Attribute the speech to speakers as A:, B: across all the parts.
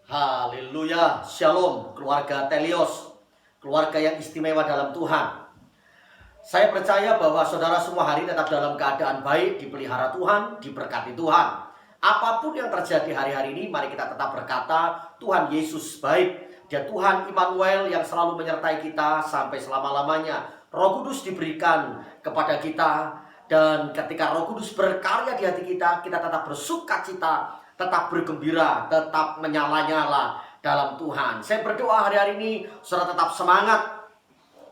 A: Haleluya, shalom keluarga Telios, keluarga yang istimewa dalam Tuhan. Saya percaya bahwa saudara semua hari tetap dalam keadaan baik, dipelihara Tuhan, diberkati Tuhan. Apapun yang terjadi hari-hari ini, mari kita tetap berkata, Tuhan Yesus baik. Dia Tuhan Immanuel yang selalu menyertai kita sampai selama-lamanya. Roh Kudus diberikan kepada kita, dan ketika Roh Kudus berkarya di hati kita, kita tetap bersukacita, tetap bergembira, tetap menyala-nyala dalam Tuhan. Saya berdoa hari-hari ini saudara tetap semangat,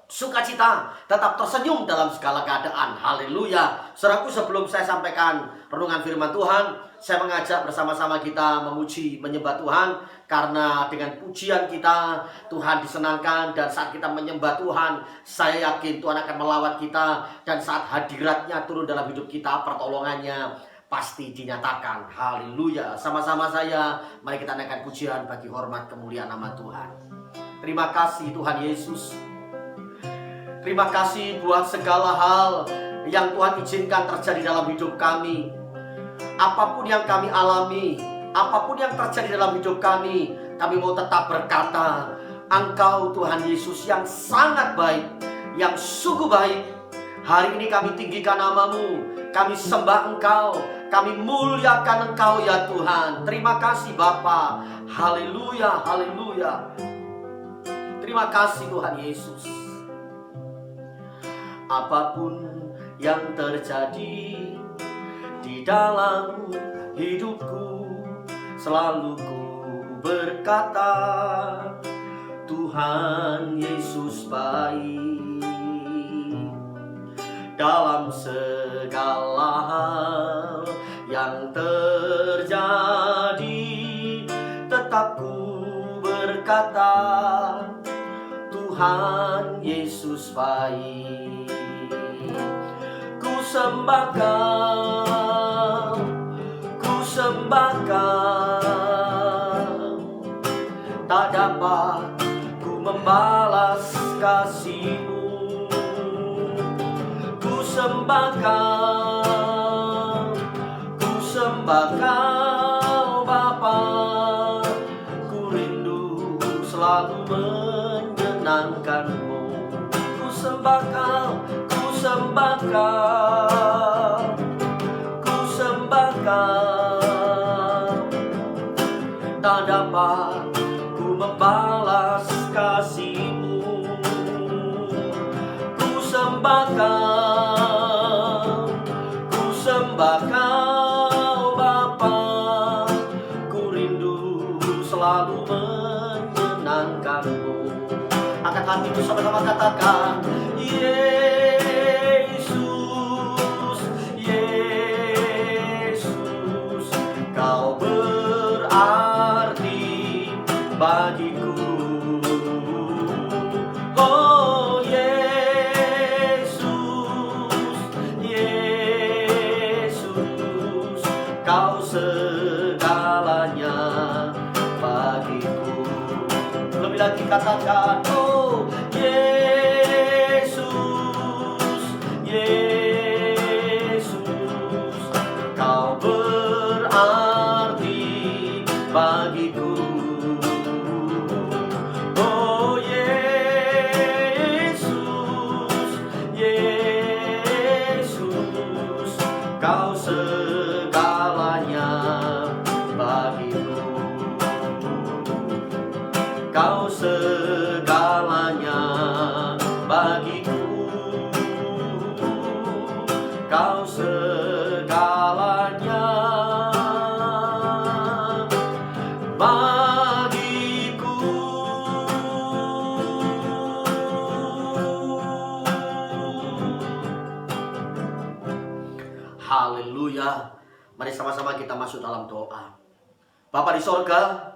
A: sukacita, tetap tersenyum dalam segala keadaan. Haleluya. Saudaraku, sebelum saya sampaikan renungan firman Tuhan, saya mengajak bersama-sama kita memuji, menyembah Tuhan. Karena dengan pujian kita, Tuhan disenangkan. Dan saat kita menyembah Tuhan, saya yakin Tuhan akan melawat kita. Dan saat hadiratnya turun dalam hidup kita, pertolongannya pasti dinyatakan. Haleluya. Sama-sama saya, mari kita naikkan pujian bagi hormat kemuliaan nama Tuhan. Terima kasih Tuhan Yesus. Terima kasih buat segala hal yang Tuhan izinkan terjadi dalam hidup kami. Apapun yang kami alami, apapun yang terjadi dalam hidup kami mau tetap berkata, Engkau Tuhan Yesus yang sangat baik, yang sungguh baik. Hari ini kami tinggikan nama-Mu, kami sembah Engkau, kami muliakan Engkau ya Tuhan. Terima kasih Bapa. Haleluya, haleluya. Terima kasih Tuhan Yesus. Apapun yang terjadi di dalam hidupku, selalu ku berkata, Tuhan Yesus baik. Dalam segala hal yang terjadi, tetap ku berkata, Tuhan Yesus baik. Ku sembah Kau, ku sembah Kau. Tak dapat ku membalas kasih-Mu. Ku sembah Kau, ku sembah Kau Bapa. Ku rindu selalu menyenangkan-Mu. Ku sembah Kau, ku sembah Kau, ku sembah Kau. Tak dapat ku membalas kasih-Mu. Ku sembah Kau, ku sembah Kau Bapa. Ku rindu selalu menyenangkan-Mu. Angkat hatimu sama-sama katakan, Yesus, Yesus, Kau berarti bagiku. Oh Yesus, Yesus, Kau segalanya bagiku. Lebih lagi katakan, oh Yesus, Yesus, Kau berarti bagiku. Oh Yesus, Yesus, Kau segalanya bagiku. Kau segalanya bagiku. Kau segalanya bagiku. Haleluya. Mari sama-sama kita masuk dalam doa. Bapa di sorga,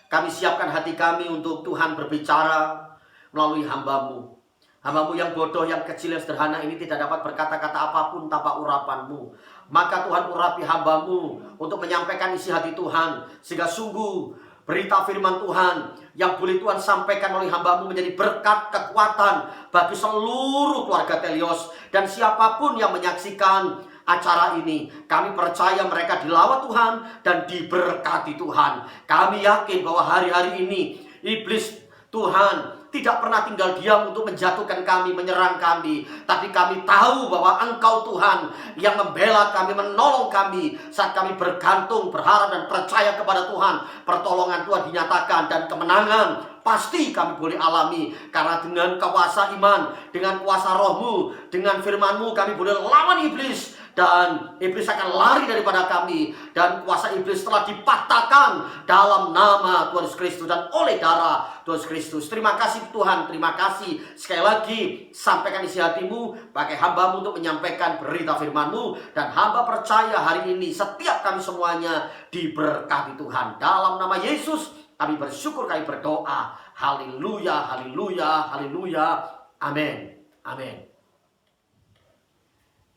A: kami siapkan hati kami untuk Tuhan berbicara melalui hamba-Mu. Hamba-Mu yang bodoh, yang kecil, yang sederhana ini tidak dapat berkata-kata apapun tanpa urapan-Mu. Maka Tuhan urapi hamba-Mu untuk menyampaikan isi hati Tuhan, sehingga sungguh berita firman Tuhan yang boleh Tuhan sampaikan oleh hamba-Mu menjadi berkat, kekuatan bagi seluruh keluarga Telios. Dan siapapun yang menyaksikan acara ini. Kami percaya mereka dilawat Tuhan dan diberkati Tuhan. Kami yakin bahwa hari-hari ini iblis Tuhan tidak pernah tinggal diam untuk menjatuhkan kami, menyerang kami. Tapi kami tahu bahwa Engkau Tuhan yang membela kami, menolong kami saat kami bergantung, berharap dan percaya kepada Tuhan. Pertolongan Tuhan dinyatakan dan kemenangan pasti kami boleh alami. Karena dengan kuasa iman, dengan kuasa rohmu, dengan firmanmu kami boleh lawan iblis. Dan iblis akan lari daripada kami. Dan kuasa iblis telah dipatahkan dalam nama Tuhan Yesus Kristus dan oleh darah Tuhan Yesus Kristus. Terima kasih Tuhan, terima kasih. Sekali lagi, sampaikan isi hatimu, pakai hambamu untuk menyampaikan berita firmanmu. Dan hamba percaya hari ini setiap kami semuanya diberkati Tuhan. Dalam nama Yesus kami bersyukur, kami berdoa. Haleluya, haleluya, haleluya. Amin, amin.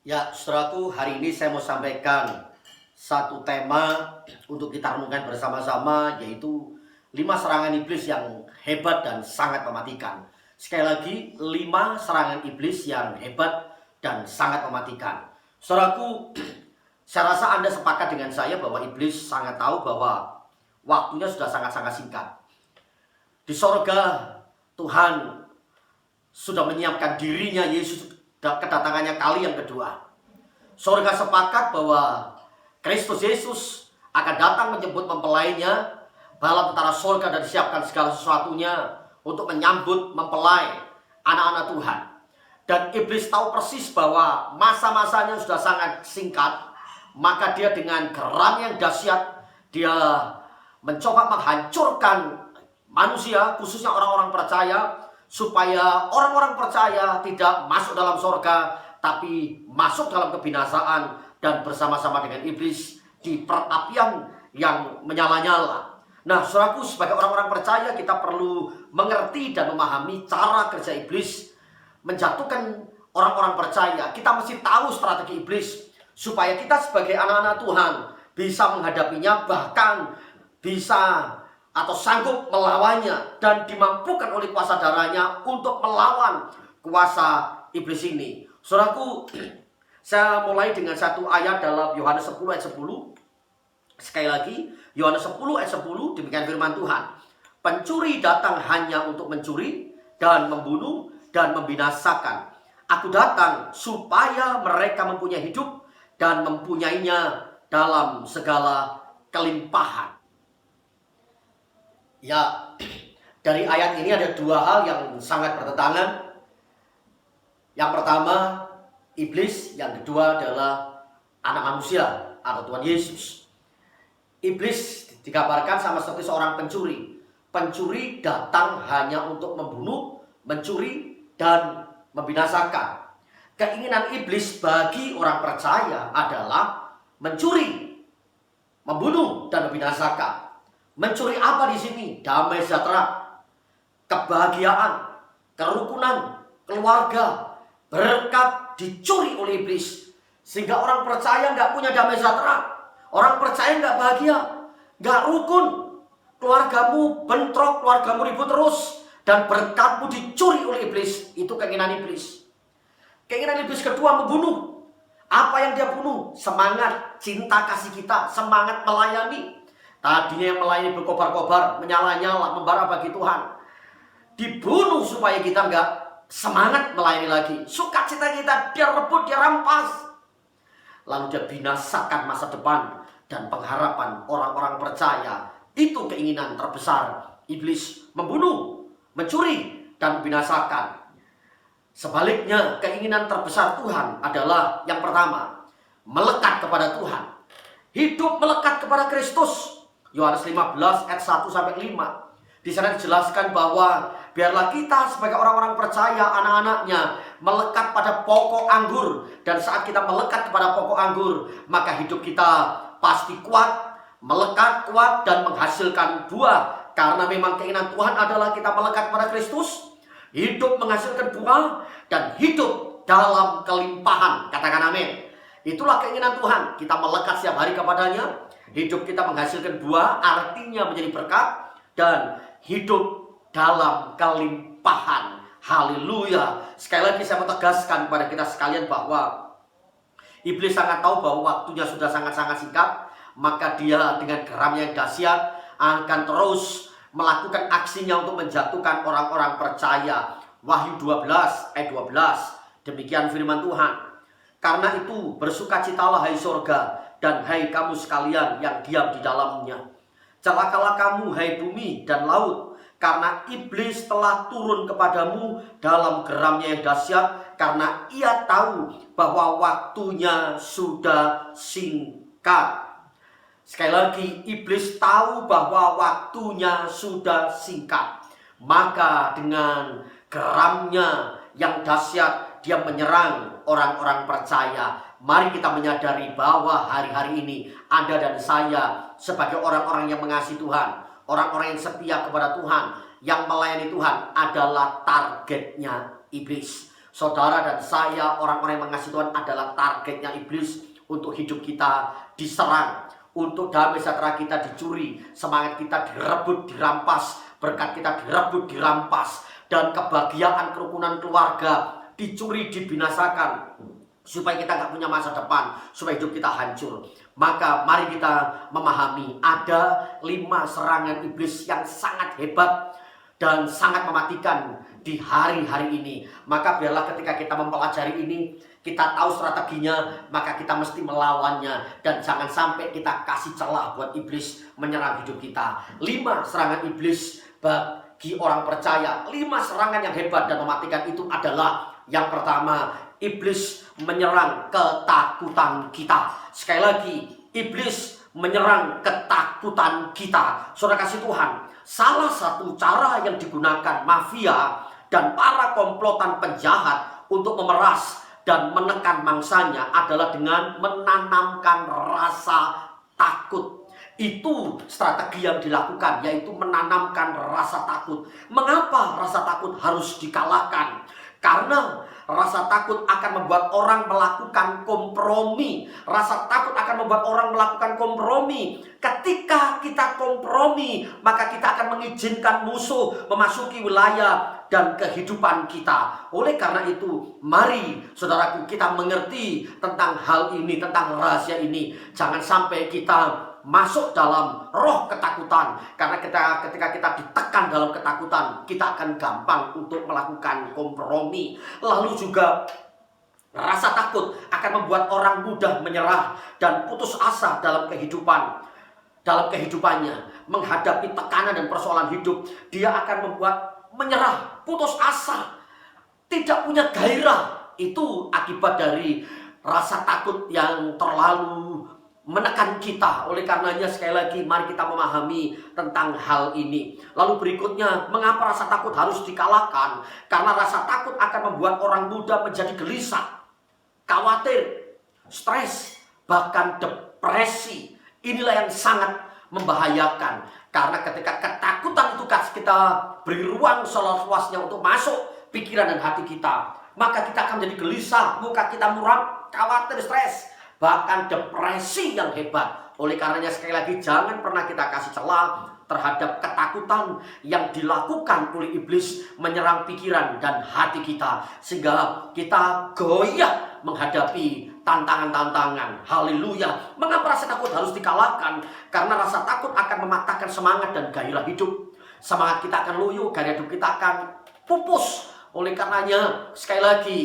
A: Ya, saudaraku, hari ini saya mau sampaikan satu tema untuk kita renungkan bersama-sama, yaitu 5 serangan iblis yang hebat dan sangat mematikan. Sekali lagi, 5 serangan iblis yang hebat dan sangat mematikan. Saudaraku, saya rasa Anda sepakat dengan saya bahwa iblis sangat tahu bahwa waktunya sudah sangat-sangat singkat. Di sorga, Tuhan sudah menyiapkan dirinya, Yesus kedatangannya kali yang kedua. Sorga sepakat bahwa Kristus Yesus akan datang menjemput mempelainya. Bala tentara sorga dan disiapkan segala sesuatunya untuk menyambut mempelai anak-anak Tuhan. Dan iblis tahu persis bahwa masa-masanya sudah sangat singkat. Maka dia dengan geram yang dahsyat, dia mencoba menghancurkan manusia, khususnya orang-orang percaya, supaya orang-orang percaya tidak masuk dalam sorga, tapi masuk dalam kebinasaan dan bersama-sama dengan iblis di perapian yang menyala-nyala. Nah, saudaraku, sebagai orang-orang percaya kita perlu mengerti dan memahami cara kerja iblis menjatuhkan orang-orang percaya. Kita mesti tahu strategi iblis supaya kita sebagai anak-anak Tuhan bisa menghadapinya, bahkan bisa atau sanggup melawannya dan dimampukan oleh kuasa darahnya untuk melawan kuasa iblis ini. Saudaraku, saya mulai dengan satu ayat dalam Yohanes 10 ayat 10. Sekali lagi, Yohanes 10 ayat 10, demikian firman Tuhan. Pencuri datang hanya untuk mencuri dan membunuh dan membinasakan. Aku datang supaya mereka mempunyai hidup dan mempunyainya dalam segala kelimpahan. Ya, dari ayat ini ada 2 hal yang sangat bertentangan. Yang pertama, iblis. Yang kedua adalah anak manusia atau Tuhan Yesus. Iblis digambarkan sama seperti seorang pencuri. Pencuri datang hanya untuk membunuh, mencuri, dan membinasakan. Keinginan iblis bagi orang percaya adalah mencuri, membunuh, dan membinasakan. Mencuri apa di sini? Damai sejahtera, kebahagiaan, kerukunan, keluarga, berkat dicuri oleh iblis. Sehingga orang percaya nggak punya damai sejahtera. Orang percaya nggak bahagia, nggak rukun. Keluargamu bentrok, keluargamu ribut terus. Dan berkatmu dicuri oleh iblis. Itu keinginan iblis. Keinginan iblis kedua, membunuh. Apa yang dia bunuh? Semangat cinta kasih kita, semangat melayani. Tadinya yang melayani berkobar-kobar, menyala-nyala, membara bagi Tuhan. Dibunuh supaya kita nggak semangat melayani lagi. Sukacita kita dia rebut, dia rampas. Lalu dia binasakan masa depan dan pengharapan orang-orang percaya. Itu keinginan terbesar iblis, membunuh, mencuri, dan membinasakan. Sebaliknya, keinginan terbesar Tuhan adalah yang pertama, melekat kepada Tuhan. Hidup melekat kepada Kristus. Yohanes 15 ayat 1 sampai 5. Di sana dijelaskan bahwa biarlah kita sebagai orang-orang percaya, anak-anaknya, melekat pada pokok anggur. Dan saat kita melekat kepada pokok anggur, maka hidup kita pasti kuat, melekat kuat, dan menghasilkan buah. Karena memang keinginan Tuhan adalah kita melekat pada Kristus, hidup menghasilkan buah, dan hidup dalam kelimpahan. Katakan amin. Itulah keinginan Tuhan. Kita melekat setiap hari kepadanya. Hidup kita menghasilkan buah, artinya menjadi berkat, dan hidup dalam kelimpahan. Haleluya. Sekali lagi saya mau tegaskan kepada kita sekalian bahwa Iblis sangat tahu bahwa waktunya sudah sangat-sangat singkat, maka dia dengan geramnya yang dahsyat akan terus melakukan aksinya untuk menjatuhkan orang-orang percaya. Wahyu 12 ayat 12, demikian firman Tuhan. Karena itu bersukacitalah hai sorga, dan hai kamu sekalian yang diam di dalamnya. Celakalah kamu hai bumi dan laut, karena iblis telah turun kepadamu dalam geramnya yang dahsyat, karena ia tahu bahwa waktunya sudah singkat. Sekali lagi, iblis tahu bahwa waktunya sudah singkat. Maka dengan geramnya yang dahsyat, dia menyerang orang-orang percaya. Mari kita menyadari bahwa hari-hari ini Anda dan saya sebagai orang-orang yang mengasihi Tuhan, orang-orang yang setia kepada Tuhan, yang melayani Tuhan adalah targetnya iblis. Saudara dan saya, orang-orang yang mengasihi Tuhan adalah targetnya iblis untuk hidup kita diserang, untuk damai sejahtera kita dicuri, semangat kita direbut, dirampas, berkat kita direbut, dirampas, dan kebahagiaan kerukunan keluarga dicuri, dibinasakan, supaya kita nggak punya masa depan, supaya hidup kita hancur. Maka mari kita memahami ada 5 serangan iblis yang sangat hebat dan sangat mematikan di hari-hari ini. Maka biarlah ketika kita mempelajari ini, kita tahu strateginya, maka kita mesti melawannya. Dan jangan sampai kita kasih celah buat iblis menyerang hidup kita. 5 serangan iblis bagi orang percaya, 5 serangan yang hebat dan mematikan itu adalah: yang pertama, iblis menyerang ketakutan kita. Sekali lagi, iblis menyerang ketakutan kita. Saudara kasih Tuhan, salah satu cara yang digunakan mafia dan para komplotan penjahat untuk memeras dan menekan mangsanya adalah dengan menanamkan rasa takut. Itu strategi yang dilakukan, yaitu menanamkan rasa takut. Mengapa rasa takut harus dikalahkan? Karena rasa takut akan membuat orang melakukan kompromi. Rasa takut akan membuat orang melakukan kompromi. Ketika kita kompromi, maka kita akan mengizinkan musuh memasuki wilayah dan kehidupan kita. Oleh karena itu, mari saudaraku, kita mengerti tentang hal ini, tentang rahasia ini. Jangan sampai kita masuk dalam roh ketakutan, karena ketika kita ditekan dalam ketakutan, kita akan gampang untuk melakukan kompromi. Lalu juga rasa takut akan membuat orang mudah menyerah dan putus asa dalam kehidupannya, menghadapi tekanan dan persoalan hidup. Dia akan membuat menyerah, putus asa, tidak punya gairah. Itu akibat dari rasa takut yang terlalu menekan kita. Oleh karenanya, sekali lagi, mari kita memahami tentang hal ini. Lalu berikutnya, mengapa rasa takut harus dikalahkan? Karena rasa takut akan membuat orang muda menjadi gelisah, khawatir, stres, bahkan depresi. Inilah yang sangat membahayakan. Karena ketika ketakutan itu kita beri ruang seluas-luasnya untuk masuk pikiran dan hati kita, maka kita akan menjadi gelisah, muka kita muram, khawatir, stres, bahkan depresi yang hebat. Oleh karenanya, sekali lagi, jangan pernah kita kasih celah terhadap ketakutan yang dilakukan oleh iblis menyerang pikiran dan hati kita, sehingga kita goyah menghadapi tantangan-tantangan. Haleluya. Mengapa rasa takut harus dikalahkan? Karena rasa takut akan mematahkan semangat dan gairah hidup. Semangat kita akan loyo, gairah hidup kita akan pupus. Oleh karenanya, sekali lagi,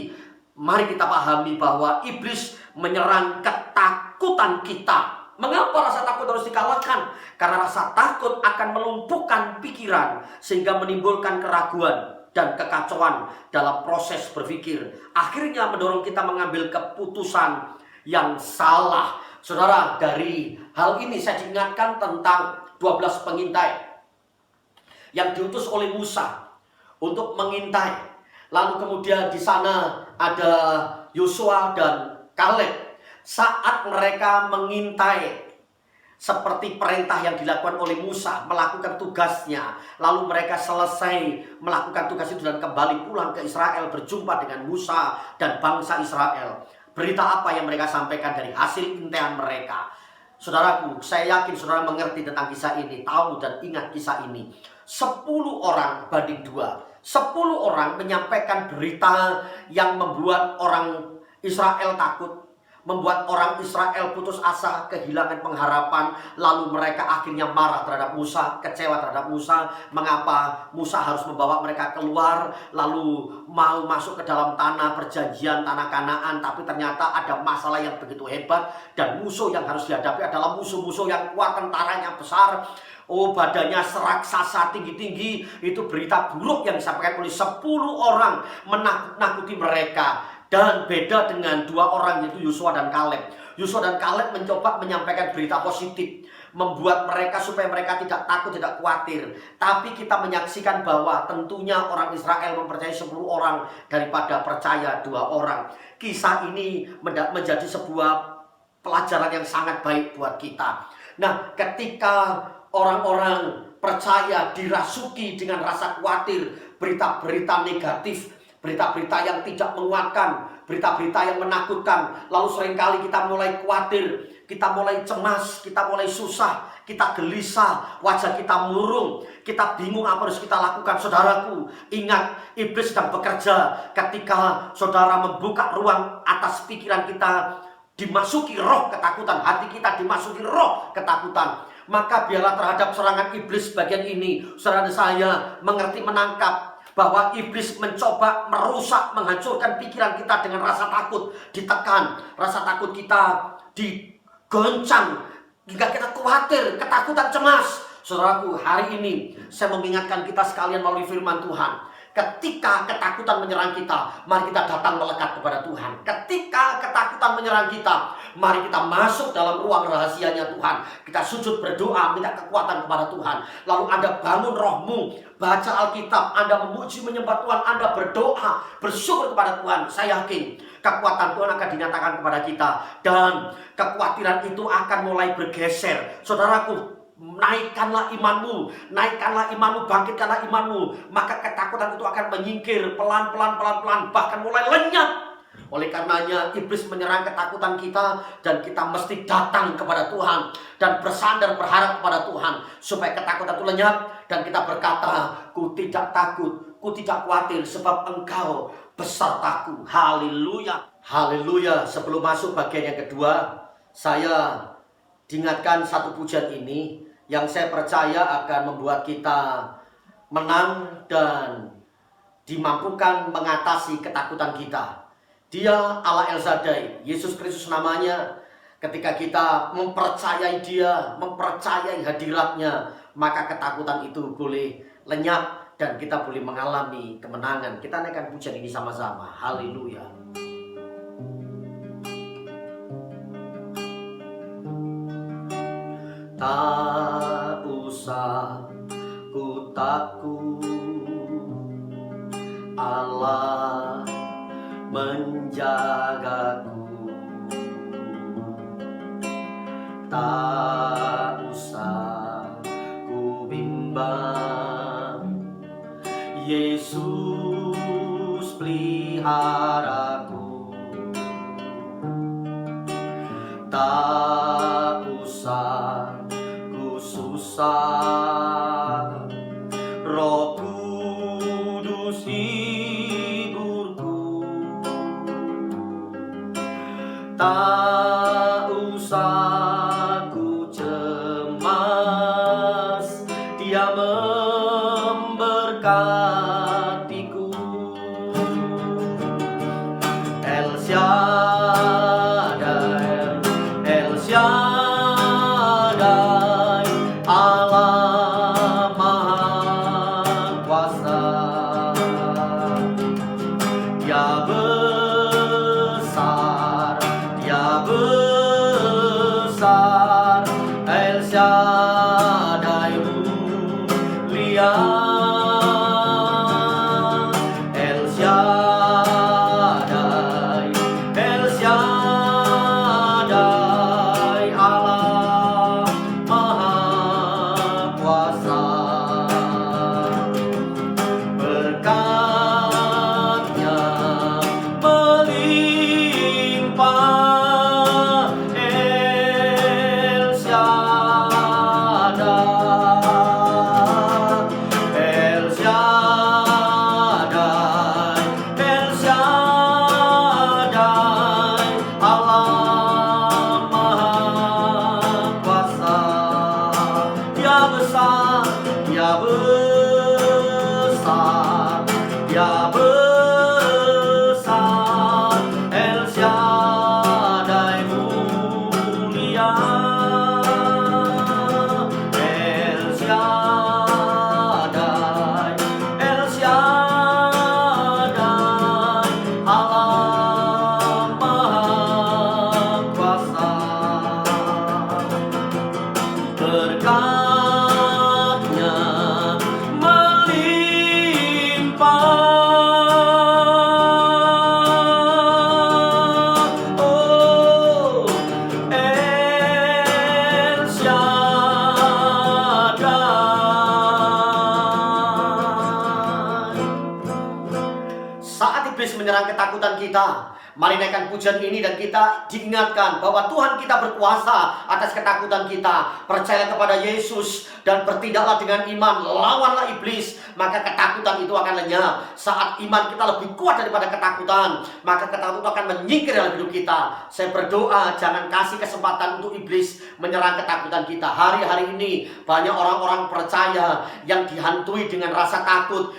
A: mari kita pahami bahwa iblis menyerang ketakutan kita. Mengapa rasa takut harus dikalahkan? Karena rasa takut akan melumpuhkan pikiran, sehingga menimbulkan keraguan dan kekacauan dalam proses berpikir. Akhirnya mendorong kita mengambil keputusan yang salah. Saudara, dari hal ini saya diingatkan tentang 12 pengintai yang diutus oleh Musa untuk mengintai. Lalu kemudian di sana ada Yosua dan Kaleb. Saat mereka mengintai seperti perintah yang dilakukan oleh Musa, melakukan tugasnya, lalu mereka selesai melakukan tugas itu dan kembali pulang ke Israel, berjumpa dengan Musa dan bangsa Israel. Berita apa yang mereka sampaikan dari hasil intaian mereka? Saudaraku, saya yakin saudara mengerti tentang kisah ini, tahu dan ingat kisah ini. 10 orang banding 2. 10 orang menyampaikan berita yang membuat orang Israel takut, membuat orang Israel putus asa, kehilangan pengharapan. Lalu mereka akhirnya marah terhadap Musa, kecewa terhadap Musa. Mengapa Musa harus membawa mereka keluar, lalu mau masuk ke dalam tanah perjanjian, tanah Kanaan, tapi ternyata ada masalah yang begitu hebat, dan musuh yang harus dihadapi adalah musuh-musuh yang kuat, tentaranya besar. Oh, badannya seraksasa tinggi-tinggi. Itu berita buruk yang disampaikan oleh 10 orang menakut-nakuti mereka. Dan beda dengan 2 orang, yaitu Yosua dan Kaleb. Yosua dan Kaleb mencoba menyampaikan berita positif, membuat mereka supaya mereka tidak takut, tidak khawatir. Tapi kita menyaksikan bahwa tentunya orang Israel mempercayai 10 orang daripada percaya 2 orang. Kisah ini menjadi sebuah pelajaran yang sangat baik buat kita. Nah, ketika orang-orang percaya dirasuki dengan rasa khawatir, berita-berita negatif, berita-berita yang tidak menguatkan, berita-berita yang menakutkan, lalu seringkali kita mulai khawatir, kita mulai cemas, kita mulai susah, kita gelisah, wajah kita murung, kita bingung apa harus kita lakukan. Saudaraku, ingat, iblis sedang bekerja ketika saudara membuka ruang atas pikiran kita, dimasuki roh ketakutan, hati kita dimasuki roh ketakutan. Maka biarlah terhadap serangan iblis bagian ini, saudara saya mengerti, menangkap bahwa iblis mencoba merusak, menghancurkan pikiran kita dengan rasa takut, ditekan, rasa takut kita digoncang, hingga kita khawatir, ketakutan, cemas. Saudaraku, hari ini saya mengingatkan kita sekalian melalui firman Tuhan. Ketika ketakutan menyerang kita, mari kita datang melekat kepada Tuhan. Ketika ketakutan menyerang kita, mari kita masuk dalam ruang rahasianya Tuhan. Kita sujud berdoa, minta kekuatan kepada Tuhan. Lalu Anda bangun rohmu, baca Alkitab, Anda memuji menyembah Tuhan, Anda berdoa, bersyukur kepada Tuhan. Saya yakin kekuatan Tuhan akan dinyatakan kepada kita, dan kekhawatiran itu akan mulai bergeser. Saudaraku, naikkanlah imanmu, bangkitkanlah imanmu, maka ketakutan itu akan menyingkir pelan-pelan, bahkan mulai lenyap. Oleh karenanya iblis menyerang ketakutan kita, dan kita mesti datang kepada Tuhan dan bersandar berharap kepada Tuhan supaya ketakutan itu lenyap, dan kita berkata, ku tidak takut, ku tidak khawatir, sebab Engkau besertaku. Haleluya, haleluya. Sebelum masuk bagian yang kedua, saya diingatkan satu pujian ini yang saya percaya akan membuat kita menang dan dimampukan mengatasi ketakutan kita. Dia Allah El Shaddai, Yesus Kristus namanya. Ketika kita mempercayai Dia, mempercayai hadiratnya, maka ketakutan itu boleh lenyap dan kita boleh mengalami kemenangan. Kita naikkan pujian ini sama-sama. Haleluya. Tak usah ku takut, Allah menjagaku. Tak usah ku bimbang, Yesus peliharaku. Tak usah susah, Roh Kudus hiburku. Tak usah ku cemas, Dia memberkatiku. El Shaddai, El Shaddai, Allah Maha Kuasa. Dia besar, Dia besar, El Shaddai mulia. El Shaddai, El Shaddai, Allah Maha Kuasa. Berkat-Nya melimpah, menyerang ketakutan kita, mari naikkan pujian ini dan kita diingatkan bahwa Tuhan kita berkuasa atas ketakutan kita. Percaya kepada Yesus dan bertindaklah dengan iman, lawanlah iblis, maka ketakutan itu akan lenyap. Saat iman kita lebih kuat daripada ketakutan, maka ketakutan akan menyingkir dalam hidup kita. Saya berdoa jangan kasih kesempatan untuk iblis menyerang ketakutan kita. Hari-hari ini banyak orang-orang percaya yang dihantui dengan rasa takut.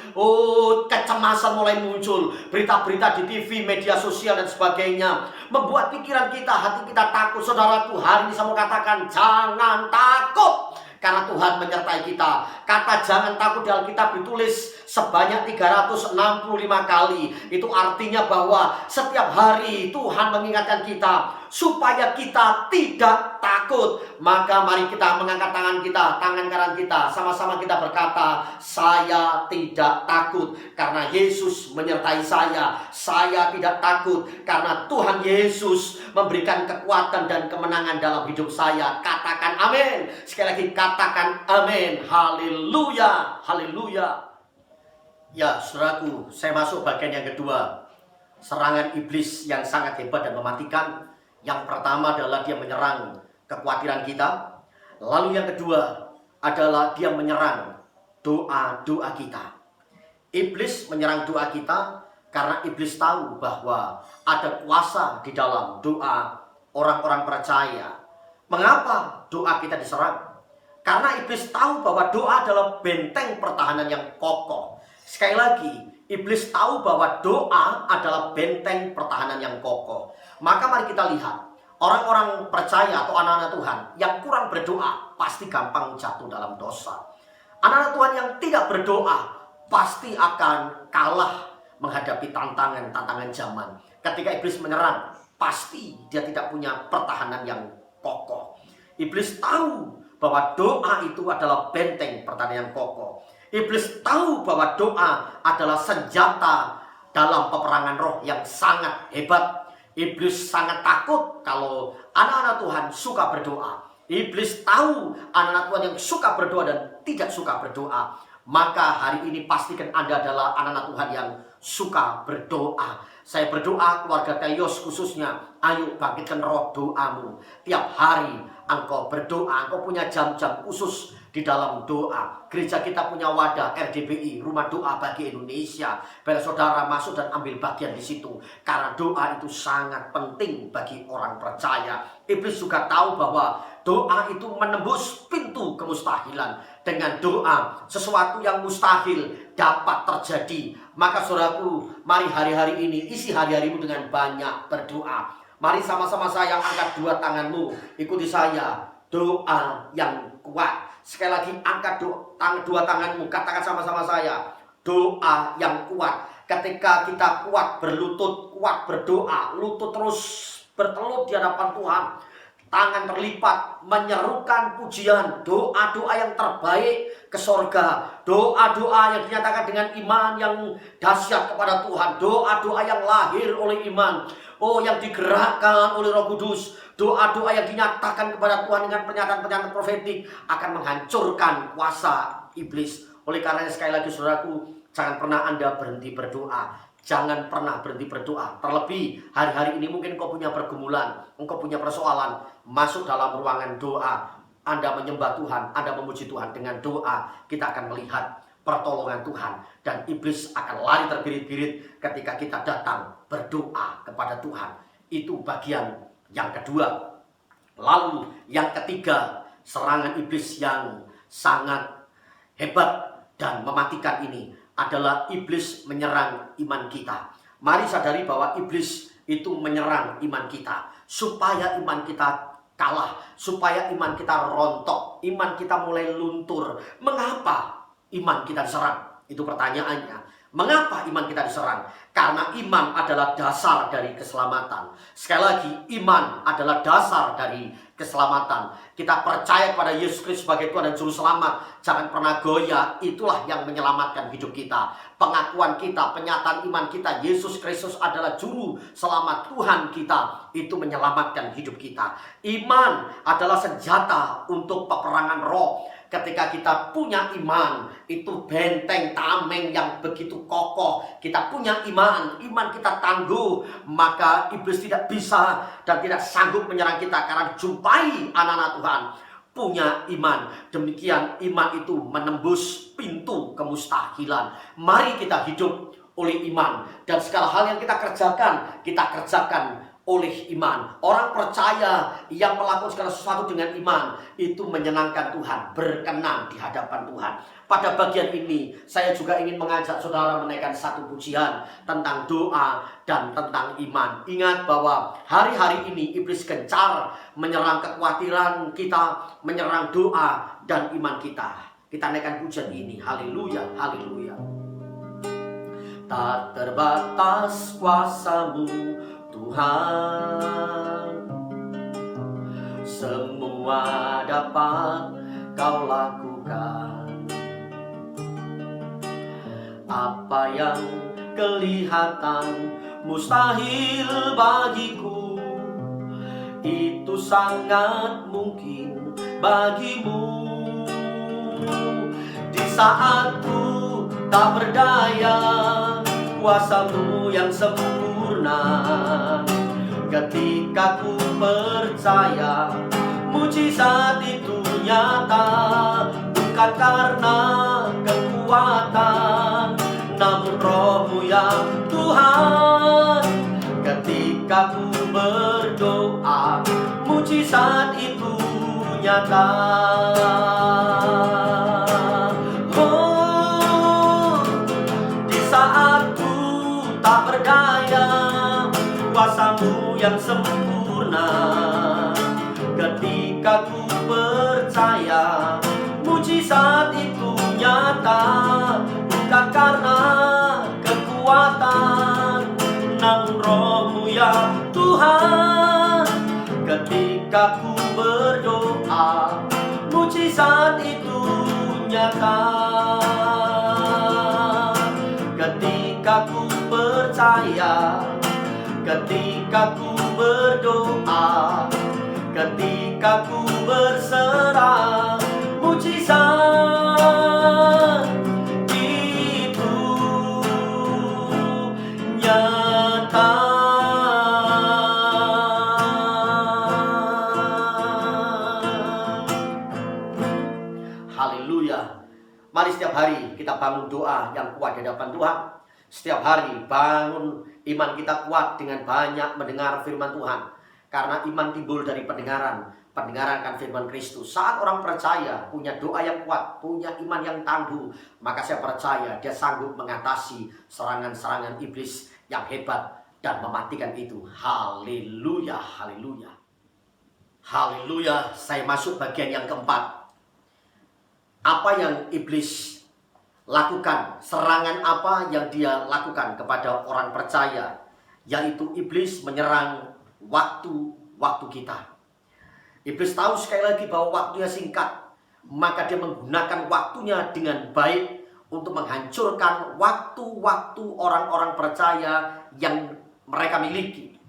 A: Kecemasan mulai muncul, berita-berita di TV, media sosial dan sebagainya membuat pikiran kita, hati kita takut. Saudaraku, hari ini saya mau katakan jangan takut, karena Tuhan menyertai kita. Kata jangan takut di Alkitab ditulis sebanyak 365 kali. Itu artinya bahwa setiap hari Tuhan mengingatkan kita supaya kita tidak takut. Maka mari kita mengangkat tangan kita, tangan kanan kita, sama-sama kita berkata, saya tidak takut karena Yesus menyertai saya. Saya tidak takut karena Tuhan Yesus memberikan kekuatan dan kemenangan dalam hidup saya. Katakan amin. Sekali lagi katakan amin. Haleluya, haleluya. Ya, saudaraku, saya masuk bagian yang kedua. Serangan iblis yang sangat hebat dan mematikan. Yang pertama adalah dia menyerang kekhawatiran kita. Lalu yang kedua adalah dia menyerang doa-doa kita. Iblis menyerang doa kita karena iblis tahu bahwa ada kuasa di dalam doa orang-orang percaya. Mengapa doa kita diserang? Karena iblis tahu bahwa doa adalah benteng pertahanan yang kokoh. Sekali lagi, iblis tahu bahwa doa adalah benteng pertahanan yang kokoh. Maka mari kita lihat, orang-orang percaya atau anak-anak Tuhan yang kurang berdoa pasti gampang jatuh dalam dosa. Anak-anak Tuhan yang tidak berdoa pasti akan kalah menghadapi tantangan-tantangan zaman. Ketika iblis menyerang, pasti dia tidak punya pertahanan yang kokoh. Iblis tahu bahwa doa itu adalah benteng pertahanan yang kokoh. Iblis tahu bahwa doa adalah senjata dalam peperangan roh yang sangat hebat. Iblis sangat takut kalau anak-anak Tuhan suka berdoa. Iblis tahu anak-anak Tuhan yang suka berdoa dan tidak suka berdoa. Maka hari ini pastikan Anda adalah anak-anak Tuhan yang suka berdoa. Saya berdoa keluarga Telios khususnya, ayo bangkitkan roh doamu. Tiap hari engkau berdoa, engkau punya jam-jam khusus di dalam doa. Gereja kita punya wadah RDBI, Rumah Doa Bagi Indonesia. Bila saudara masuk dan ambil bagian di situ, karena doa itu sangat penting bagi orang percaya. Iblis juga tahu bahwa doa itu menembus pintu kemustahilan. Dengan doa, sesuatu yang mustahil dapat terjadi. Maka saudaraku, mari hari-hari ini isi hari-harimu dengan banyak berdoa. Mari sama-sama saya angkat dua tanganmu, ikuti saya. Doa yang kuat. Sekali lagi angkat dua tanganmu, katakan sama-sama saya. Doa yang kuat. Ketika kita kuat berlutut, kuat berdoa, lutut terus bertelut di hadapan Tuhan, tangan terlipat, menyerukan pujian, doa-doa yang terbaik ke sorga, doa-doa yang dinyatakan dengan iman yang dahsyat kepada Tuhan, doa-doa yang lahir oleh iman, yang digerakkan oleh Roh Kudus, doa-doa yang dinyatakan kepada Tuhan dengan pernyataan-pernyataan profetik akan menghancurkan kuasa iblis. Oleh karena sekali lagi saudaraku, jangan pernah Anda berhenti berdoa. Jangan pernah berhenti berdoa. Terlebih hari-hari ini mungkin engkau punya pergumulan, engkau punya persoalan. Masuk dalam ruangan doa. Anda menyembah Tuhan, Anda memuji Tuhan. Dengan doa kita akan melihat pertolongan Tuhan. Dan iblis akan lari terbirit-birit ketika kita datang berdoa kepada Tuhan. Itu bagian yang kedua. Lalu yang ketiga, serangan iblis yang sangat hebat dan mematikan ini adalah iblis menyerang iman kita. Mari sadari bahwa iblis itu menyerang iman kita supaya iman kita kalah, supaya iman kita rontok, iman kita mulai luntur. Mengapa iman kita diserang? Itu pertanyaannya. Mengapa iman kita diserang? Karena iman adalah dasar dari keselamatan. Sekali lagi, iman adalah dasar dari keselamatan. Kita percaya pada Yesus Kristus sebagai Tuhan dan Juru Selamat. Jangan pernah goyah, itulah yang menyelamatkan hidup kita. Pengakuan kita, penyataan iman kita, Yesus Kristus adalah Juru Selamat Tuhan kita, itu menyelamatkan hidup kita. Iman adalah senjata untuk peperangan roh. Ketika kita punya iman, itu benteng tameng yang begitu kokoh. Kita punya iman kita tangguh, maka iblis tidak bisa dan tidak sanggup menyerang kita, karena jumpai anak-anak Tuhan punya iman. Demikian iman itu menembus pintu kemustahilan. Mari kita hidup oleh iman, dan segala hal yang kita kerjakan oleh iman. Orang percaya yang melakukan segala sesuatu dengan iman itu menyenangkan Tuhan, berkenan di hadapan Tuhan. Pada bagian ini saya juga ingin mengajak saudara menaikkan satu pujian tentang doa dan tentang iman. Ingat bahwa hari-hari ini iblis gencar menyerang kekhawatiran kita, menyerang doa dan iman kita. Kita naikkan pujian ini. Haleluya, haleluya. Tak terbatas kuasa-Mu Tuhan, semua dapat Kau lakukan. Apa yang kelihatan mustahil bagiku, itu sangat mungkin bagimu. Di saat ku tak berdaya, kuasa-Mu yang sempurna. Ketika ku percaya, mujizat itu nyata. Bukan karena kekuatan, namun Roh-Mu ya Tuhan. Ketika ku berdoa, mujizat itu nyata. Kuasa-Mu yang sempurna. Ketika ku percaya, mujizat itu nyata. Bukan karena kekuatan, namun Roh-Mu ya Tuhan. Ketika ku berdoa, mujizat itu nyata. Ketika ku percaya, ketika ku berdoa, ketika ku berserah, mujizat itu nyata. Haleluya. Mari setiap hari kita bangun doa yang kuat di hadapan Tuhan. Setiap hari bangun iman kita kuat dengan banyak mendengar firman Tuhan. Karena iman timbul dari pendengaran. Pendengaran akan firman Kristus. Saat orang percaya, punya doa yang kuat, punya iman yang tangguh, maka saya percaya dia sanggup mengatasi serangan-serangan iblis yang hebat dan mematikan itu. Haleluya, haleluya. Haleluya. Saya masuk bagian yang keempat. Apa yang iblis lakukan, serangan apa yang dia lakukan kepada orang percaya, yaitu iblis menyerang waktu kita. Iblis tahu sekali lagi bahwa waktunya singkat, maka dia menggunakan waktunya dengan baik untuk menghancurkan waktu-waktu orang-orang percaya yang mereka miliki.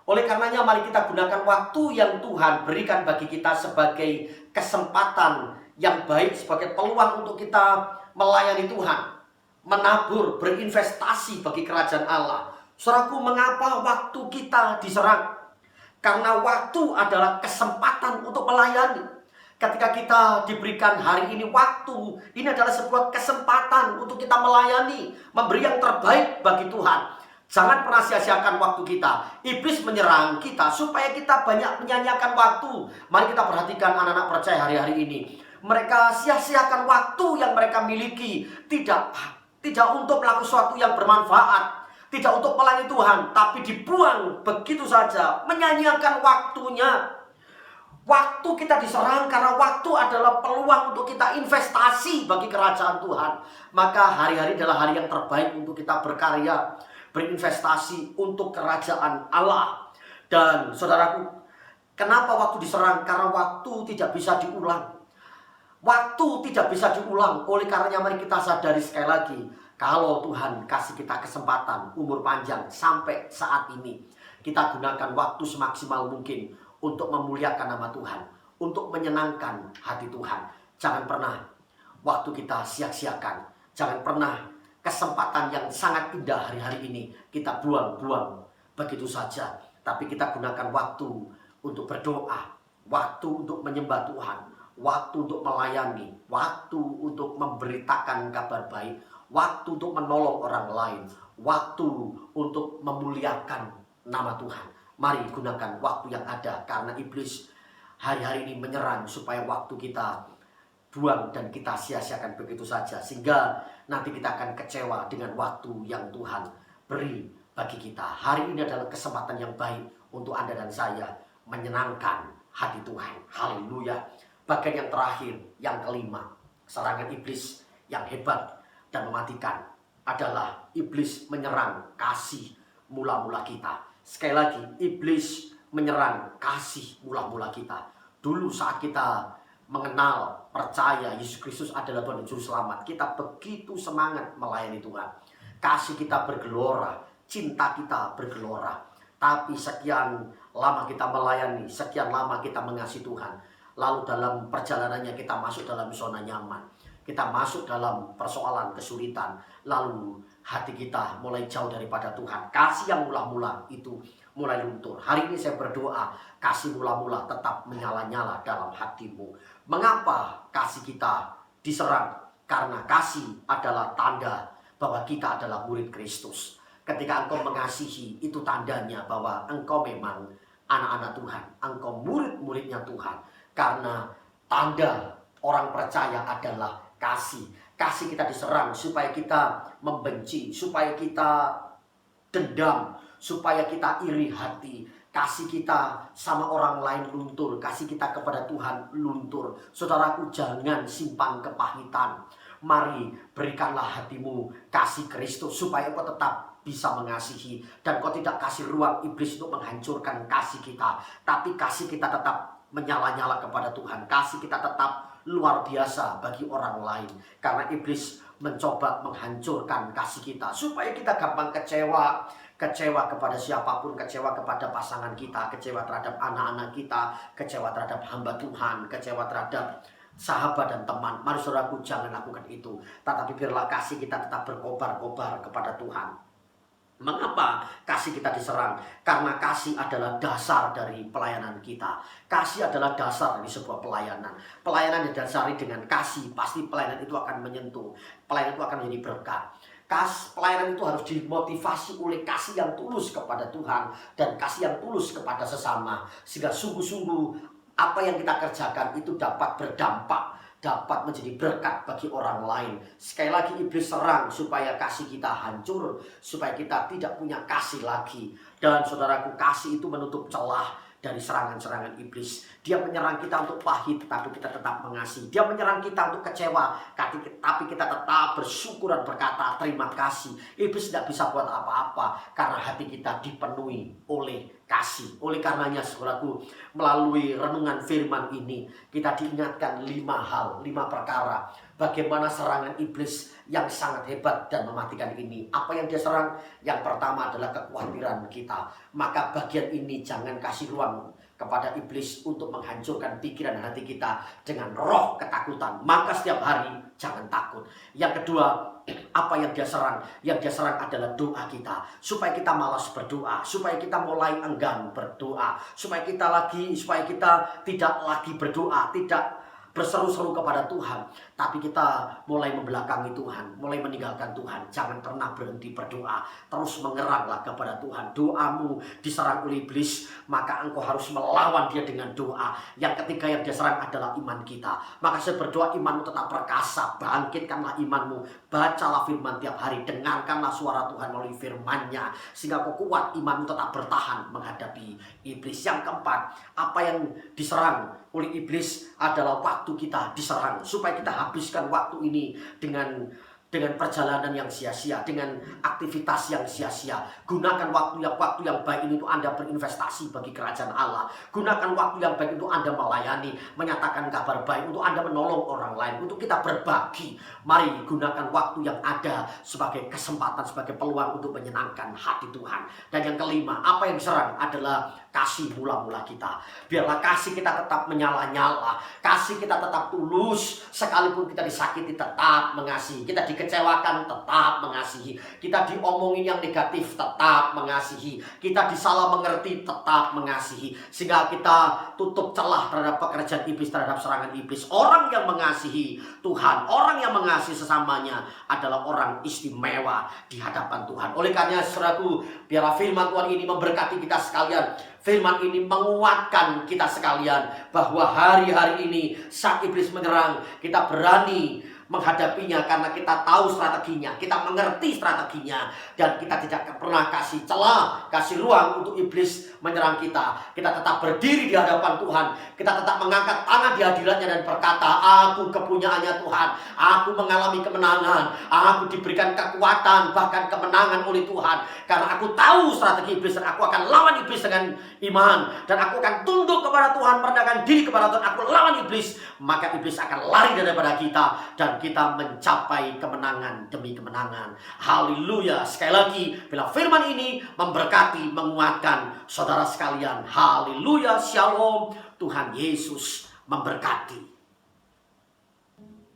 A: Oleh karenanya mari kita gunakan waktu yang Tuhan berikan bagi kita sebagai kesempatan yang baik, sebagai peluang untuk kita melayani Tuhan, menabur, berinvestasi bagi kerajaan Allah. Saudaraku, mengapa waktu kita diserang? Karena waktu adalah kesempatan untuk melayani. Ketika kita diberikan hari ini waktu, ini adalah sebuah kesempatan untuk kita melayani, memberi yang terbaik bagi Tuhan. Jangan pernah sia-siakan waktu kita. Iblis menyerang kita supaya kita banyak menyanyiakan waktu. Mari kita perhatikan anak-anak percaya hari-hari ini. Mereka sia-siakan waktu yang mereka miliki. Tidak untuk melakukan sesuatu yang bermanfaat, tidak untuk melayani Tuhan, tapi dibuang begitu saja, menyanyiakan waktunya. Waktu kita diserang karena waktu adalah peluang untuk kita investasi bagi kerajaan Tuhan. Maka hari-hari adalah hari yang terbaik untuk kita berkarya, berinvestasi untuk kerajaan Allah. Dan saudaraku, kenapa waktu diserang? Karena waktu tidak bisa diulang. Waktu tidak bisa diulang. Oleh karenanya mari kita sadari sekali lagi, kalau Tuhan kasih kita kesempatan umur panjang sampai saat ini, kita gunakan waktu semaksimal mungkin untuk memuliakan nama Tuhan, untuk menyenangkan hati Tuhan. Jangan pernah waktu kita sia-siakan. Jangan pernah kesempatan yang sangat indah hari-hari ini kita buang-buang begitu saja. Tapi kita gunakan waktu untuk berdoa, waktu untuk menyembah Tuhan, waktu untuk melayani, waktu untuk memberitakan kabar baik, waktu untuk menolong orang lain, waktu untuk memuliakan nama Tuhan. Mari gunakan waktu yang ada, karena iblis hari-hari ini menyerang supaya waktu kita buang dan kita sia-siakan begitu saja, sehingga nanti kita akan kecewa dengan waktu yang Tuhan beri bagi kita. Hari ini adalah kesempatan yang baik untuk Anda dan saya menyenangkan hati Tuhan. Haleluya. Bagian yang terakhir, yang kelima, serangan iblis yang hebat dan mematikan adalah iblis menyerang kasih mula-mula kita. Sekali lagi, iblis menyerang kasih mula-mula kita. Dulu saat kita mengenal, percaya Yesus Kristus adalah Tuhan dan Juru Selamat, kita begitu semangat melayani Tuhan. Kasih kita bergelora, cinta kita bergelora. Tapi sekian lama kita melayani, sekian lama kita mengasihi Tuhan, lalu dalam perjalanannya kita masuk dalam zona nyaman, kita masuk dalam persoalan kesulitan, lalu hati kita mulai jauh daripada Tuhan. Kasih yang mula-mula itu mulai luntur. Hari ini saya berdoa, kasih mula-mula tetap menyala-nyala dalam hatimu. Mengapa kasih kita diserang? Karena kasih adalah tanda bahwa kita adalah murid Kristus. Ketika engkau mengasihi, itu tandanya bahwa engkau memang anak-anak Tuhan, engkau murid-muridnya Tuhan. Karena tanda orang percaya adalah kasih. Kasih kita diserang supaya kita membenci, supaya kita dendam, supaya kita iri hati. Kasih kita sama orang lain luntur, kasih kita kepada Tuhan luntur. Saudaraku, jangan simpan kepahitan. Mari berikanlah hatimu kasih Kristus supaya engkau tetap bisa mengasihi, dan kau tidak kasih ruang iblis untuk menghancurkan kasih kita, tapi kasih kita tetap menyala-nyala kepada Tuhan. Kasih kita tetap luar biasa bagi orang lain, karena iblis mencoba menghancurkan kasih kita supaya kita gampang kecewa kepada siapapun, kecewa kepada pasangan kita, kecewa terhadap anak-anak kita, kecewa terhadap hamba Tuhan, kecewa terhadap sahabat dan teman. Mari saudaraku, jangan lakukan itu, tetapi biarlah kasih kita tetap berkobar-kobar kepada Tuhan. Mengapa kasih kita diserang? Karena kasih adalah dasar dari pelayanan kita. Kasih adalah dasar dari sebuah pelayanan. Pelayanan yang didasari dengan kasih, pasti pelayanan itu akan menyentuh. Pelayanan itu akan menjadi berkat. Pelayanan itu harus dimotivasi oleh kasih yang tulus kepada Tuhan dan kasih yang tulus kepada sesama, sehingga sungguh-sungguh apa yang kita kerjakan itu dapat berdampak, dapat menjadi berkat bagi orang lain. Sekali lagi, iblis serang supaya kasih kita hancur, supaya kita tidak punya kasih lagi. Dan saudaraku, kasih itu menutup celah dari serangan-serangan iblis. Dia menyerang kita untuk pahit, tapi kita tetap mengasihi. Dia menyerang kita untuk kecewa, tapi kita tetap bersyukur dan berkata terima kasih. Iblis tidak bisa buat apa-apa karena hati kita dipenuhi oleh kasih. Oleh karenanya, saudaraku, melalui renungan firman ini kita diingatkan 5 perkara bagaimana serangan iblis yang sangat hebat dan mematikan ini. Apa yang dia serang? Yang pertama adalah kekhawatiran kita. Maka bagian ini jangan kasih ruang kepada iblis untuk menghancurkan pikiran dan hati kita dengan roh ketakutan. Maka setiap hari jangan takut. Yang kedua, apa yang dia serang? Yang dia serang adalah doa kita, supaya kita malas berdoa, supaya kita mulai enggan berdoa, supaya kita tidak lagi berdoa, tidak berseru-seru kepada Tuhan, tapi kita mulai membelakangi Tuhan, mulai meninggalkan Tuhan. Jangan pernah berhenti berdoa, terus mengeranglah kepada Tuhan. Doamu diserang oleh iblis, maka engkau harus melawan dia dengan doa. Yang ketiga yang dia serang adalah iman kita. Maka saya berdoa imanmu tetap perkasa, bangkitkanlah imanmu, bacalah firman tiap hari, dengarkanlah suara Tuhan melalui firman-Nya, sehingga kau kuat, imanmu tetap bertahan menghadapi iblis. Yang keempat, apa yang diserang oleh iblis adalah waktu kita diserang, supaya kita habiskan waktu ini dengan perjalanan yang sia-sia, dengan aktivitas yang sia-sia. Gunakan waktu yang baik ini untuk Anda berinvestasi bagi kerajaan Allah. Gunakan waktu yang baik untuk Anda melayani, menyatakan kabar baik, untuk Anda menolong orang lain, untuk kita berbagi. Mari gunakan waktu yang ada sebagai kesempatan, sebagai peluang untuk menyenangkan hati Tuhan. Dan yang kelima, apa yang diserang adalah kasih mula-mula kita. Biarlah kasih kita tetap menyala-nyala, kasih kita tetap tulus, sekalipun kita disakiti tetap mengasihi, kita dikecewakan tetap mengasihi, kita diomongin yang negatif tetap mengasihi, kita disalah mengerti tetap mengasihi, sehingga kita tutup celah terhadap pekerjaan iblis, terhadap serangan iblis. Orang yang mengasihi Tuhan, orang yang mengasihi sesamanya adalah orang istimewa di hadapan Tuhan. Oleh karena saudaraku, biarlah firman Tuhan ini memberkati kita sekalian. Firman ini menguatkan kita sekalian bahwa hari-hari ini saat iblis menyerang, kita berani menghadapinya karena kita tahu strateginya, kita mengerti strateginya, dan kita tidak pernah kasih celah, kasih ruang untuk iblis menyerang kita. Kita tetap berdiri di hadapan Tuhan, kita tetap mengangkat tangan di hadiratnya dan berkata, aku kepunyaannya Tuhan, aku mengalami kemenangan, aku diberikan kekuatan, bahkan kemenangan oleh Tuhan, karena aku tahu strategi iblis, dan aku akan lawan iblis dengan iman, dan aku akan tunduk kepada Tuhan, merendahkan diri kepada Tuhan, aku lawan iblis, maka iblis akan lari daripada kita, dan kita mencapai kemenangan demi kemenangan. Haleluya. Sekali lagi, bila firman ini memberkati, menguatkan saudara sekalian. Haleluya. Shalom. Tuhan Yesus memberkati.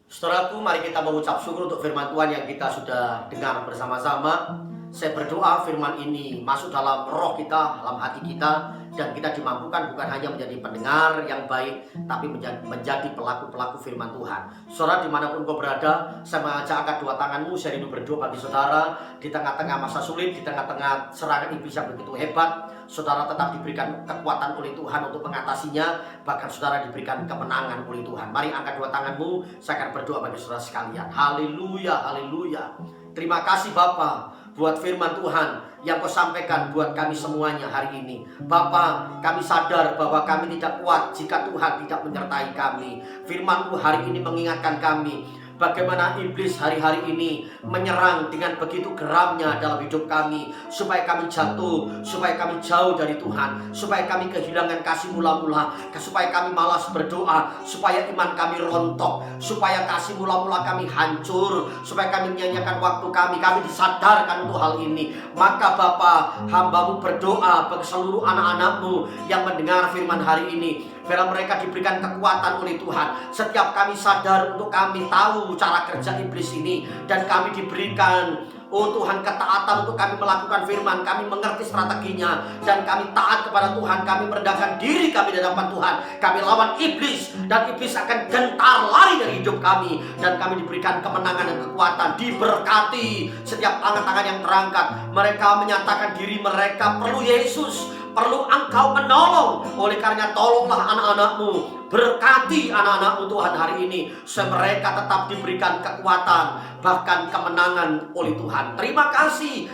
A: Saudaraku, mari kita mengucap syukur untuk firman Tuhan yang kita sudah dengar bersama-sama. Saya berdoa firman ini masuk dalam roh kita, dalam hati kita, dan kita dimampukan bukan hanya menjadi pendengar yang baik, tapi menjadi pelaku-pelaku firman Tuhan. Saudara, dimanapun kau berada, saya mengajak angkat dua tanganmu, saya rindu berdoa bagi saudara. Di tengah-tengah masa sulit, di tengah-tengah serangan iblis yang begitu hebat, saudara tetap diberikan kekuatan oleh Tuhan untuk mengatasinya, bahkan saudara diberikan kemenangan oleh Tuhan. Mari angkat dua tanganmu, saya akan berdoa bagi saudara sekalian. Haleluya, haleluya. Terima kasih Bapa buat firman Tuhan yang kau sampaikan buat kami semuanya hari ini. Bapa, kami sadar bahwa kami tidak kuat jika Tuhan tidak menyertai kami. Firman-Mu hari ini mengingatkan kami bagaimana iblis hari-hari ini menyerang dengan begitu geramnya dalam hidup kami, supaya kami jatuh, supaya kami jauh dari Tuhan, supaya kami kehilangan kasih mula-mula, supaya kami malas berdoa, supaya iman kami rontok, supaya kasih mula-mula kami hancur, supaya kami menyanyiakan waktu kami disadarkan untuk hal ini. Maka Bapa, hamba-Mu berdoa bagi seluruh anak-anak-Mu yang mendengar firman hari ini, biarlah mereka diberikan kekuatan oleh Tuhan. Setiap kami sadar untuk kami tahu cara kerja iblis ini, dan kami diberikan, oh Tuhan, ketaatan untuk kami melakukan firman. Kami mengerti strateginya, dan kami taat kepada Tuhan. Kami merendahkan diri kami di hadapan Tuhan. Kami lawan iblis, dan iblis akan gentar lari dari hidup kami, dan kami diberikan kemenangan dan kekuatan. Diberkati setiap tangan-tangan yang terangkat. Mereka menyatakan diri mereka perlu Yesus, perlu Engkau menolong. Oleh karena tolonglah anak-anak-Mu, berkati anak-anak-Mu Tuhan hari ini, supaya mereka tetap diberikan kekuatan, bahkan kemenangan oleh Tuhan. Terima kasih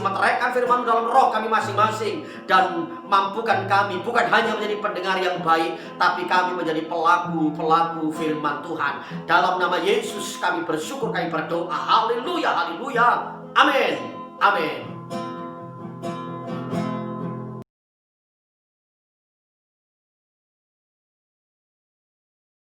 A: meteraikan firman dalam roh kami masing-masing, dan mampukan kami bukan hanya menjadi pendengar yang baik, tapi kami menjadi pelaku firman Tuhan. Dalam nama Yesus kami bersyukur, kami berdoa. Haleluya, haleluya. Amin, amin.